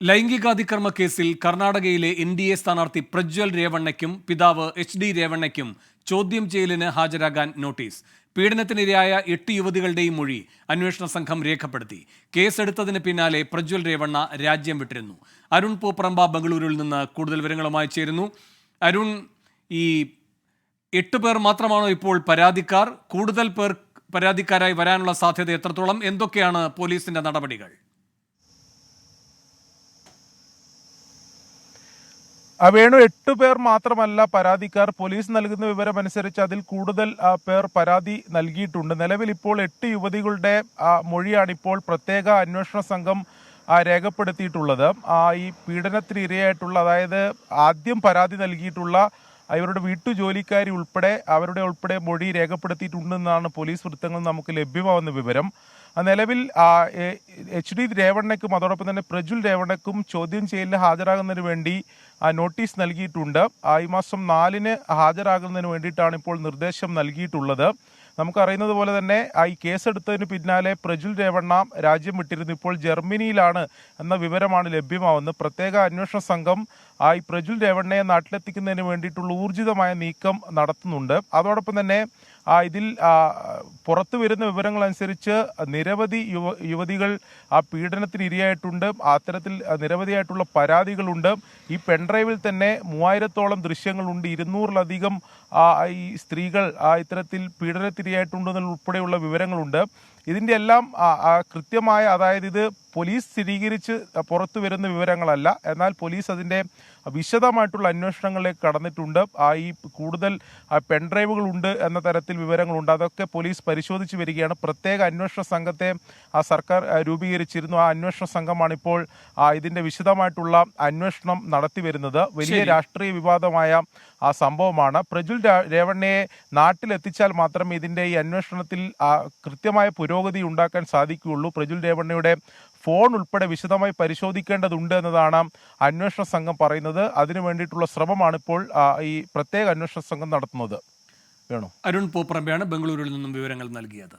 ലൈംഗികാതിക്രമ കേസിൽ കർണാടകയിലെ NDA സ്ഥാനാർത്ഥി പ്രജ്വൽ രേവണ്ണയ്ക്കും പിതാവ് HD രേവണ്ണയ്ക്കും ചോദ്യം ചെയ്യലിന് ഹാജരാകാൻ നോട്ടീസ്. പീഡനത്തിനിരയായ 8 യുവതികളുടെയും മൊഴി അന്വേഷണ സംഘം രേഖപ്പെടുത്തി. കേസെടുത്തതിന് പിന്നാലെ പ്രജ്വൽ രേവണ്ണ രാജ്യം വിട്ടിരുന്നു. അരുൺ പൂപ്പറമ്പ ബംഗളൂരുവിൽ നിന്ന് കൂടുതൽ വിവരങ്ങളുമായി ചേരുന്നു. അരുൺ, ഈ 8 പേർ മാത്രമാണോ ഇപ്പോൾ പരാതിക്കാർ? കൂടുതൽ പേർ പരാതിക്കാരായി വരാനുള്ള സാധ്യത എത്രത്തോളം? എന്തൊക്കെയാണ് പോലീസിന്റെ നടപടികൾ? വേണു, 8 പേർ മാത്രമല്ല പരാതിക്കാർ. പോലീസ് നൽകുന്ന വിവരമനുസരിച്ച് അതിൽ കൂടുതൽ പേർ പരാതി നൽകിയിട്ടുണ്ട്. നിലവിൽ ഇപ്പോൾ 8 യുവതികളുടെ മൊഴിയാണ് ഇപ്പോൾ പ്രത്യേക അന്വേഷണ സംഘം രേഖപ്പെടുത്തിയിട്ടുള്ളത്. ഈ പീഡനത്തിന് ഇരയായിട്ടുള്ള, അതായത് ആദ്യം പരാതി നൽകിയിട്ടുള്ള ഇവരുടെ വീട്ടുജോലിക്കാരി ഉൾപ്പെടെ അവരുടെ മൊഴി രേഖപ്പെടുത്തിയിട്ടുണ്ടെന്നാണ് പോലീസ് വൃത്തങ്ങൾ നമുക്ക് ലഭ്യമാവുന്ന വിവരം. നിലവിൽ HD രേവണ്ണയ്ക്കും അതോടൊപ്പം തന്നെ പ്രജ്വൽ രേവണ്ണയ്ക്കും ചോദ്യം ചെയ്യലിന് ഹാജരാകുന്നതിന് വേണ്ടി നോട്ടീസ് നൽകിയിട്ടുണ്ട്. ഈ മാസം 4-ന് ഹാജരാകുന്നതിന് വേണ്ടിയിട്ടാണ് ഇപ്പോൾ നിർദ്ദേശം നൽകിയിട്ടുള്ളത്. നമുക്കറിയുന്നത് പോലെ തന്നെ ഈ കേസെടുത്തതിന് പിന്നാലെ പ്രജ്വൽ രേവണ്ണ രാജ്യം വിട്ടിരുന്നു. ഇപ്പോൾ ജർമ്മനിയിലാണ് എന്ന വിവരമാണ് ലഭ്യമാവുന്നത്. പ്രത്യേക അന്വേഷണ സംഘം ഈ പ്രജ്വൽ രേവണ്ണയെ നാട്ടിലെത്തിക്കുന്നതിന് വേണ്ടിയിട്ടുള്ള ഊർജിതമായ നീക്കം നടത്തുന്നുണ്ട്. അതോടൊപ്പം തന്നെ ഇതിൽ പുറത്തു വരുന്ന വിവരങ്ങൾ അനുസരിച്ച് നിരവധി യുവതികൾ പീഡനത്തിന് ഇരയായിട്ടുണ്ട്. അത്തരത്തിൽ നിരവധിയായിട്ടുള്ള പരാതികളുണ്ട്. ഈ പെൺഡ്രൈവിൽ തന്നെ 3000-ഓളം ദൃശ്യങ്ങളുണ്ട്. 200-ലധികം ഈ സ്ത്രീകൾ ഇത്തരത്തിൽ പീഡനത്തിനിരയായിട്ടുണ്ടെന്നുള്ള ഉൾപ്പെടെയുള്ള വിവരങ്ങളുണ്ട്. ഇതിൻ്റെ എല്ലാം കൃത്യമായ, അതായത് ഇത് പോലീസ് സ്ഥിരീകരിച്ച് പുറത്തു വരുന്ന വിവരങ്ങളല്ല, എന്നാൽ പോലീസ് അതിൻ്റെ വിശദമായിട്ടുള്ള അന്വേഷണങ്ങളിലേക്ക് കടന്നിട്ടുണ്ട്. ഈ കൂടുതൽ പെൺഡ്രൈവുകളുണ്ട് എന്ന തരത്തിൽ വിവരങ്ങളുണ്ട്. അതൊക്കെ പോലീസ് പരിശോധിച്ച് വരികയാണ്. പ്രത്യേക അന്വേഷണ സംഘത്തെ സർക്കാർ രൂപീകരിച്ചിരുന്നു. ആ അന്വേഷണ സംഘമാണ് ഇപ്പോൾ ഇതിൻ്റെ വിശദമായിട്ടുള്ള അന്വേഷണം നടത്തി വരുന്നത്. വലിയ രാഷ്ട്രീയ വിവാദമായ സംഭവമാണ്. പ്രജ്വൽ രേവണ്ണയെ നാട്ടിലെത്തിച്ചാൽ മാത്രമേ ഇതിൻ്റെ ഈ അന്വേഷണത്തിൽ കൃത്യമായ പുരോഗതി ഉണ്ടാക്കാൻ സാധിക്കുകയുള്ളൂ. പ്രജ്വൽ രേവണ്ണയുടെ ഫോൺ ഉൾപ്പെടെ വിശദമായി പരിശോധിക്കേണ്ടതുണ്ട് എന്നതാണ് അന്വേഷണ സംഘം പറയുന്നത്. അതിനു വേണ്ടിയിട്ടുള്ള ശ്രമമാണ് ഇപ്പോൾ ഈ പ്രത്യേക അന്വേഷണ സംഘം നടത്തുന്നത്. അരുൺ പൂപ്പറമ്പയാണ് ബംഗളൂരുവിൽ നിന്നും വിവരങ്ങൾ നൽകിയത്.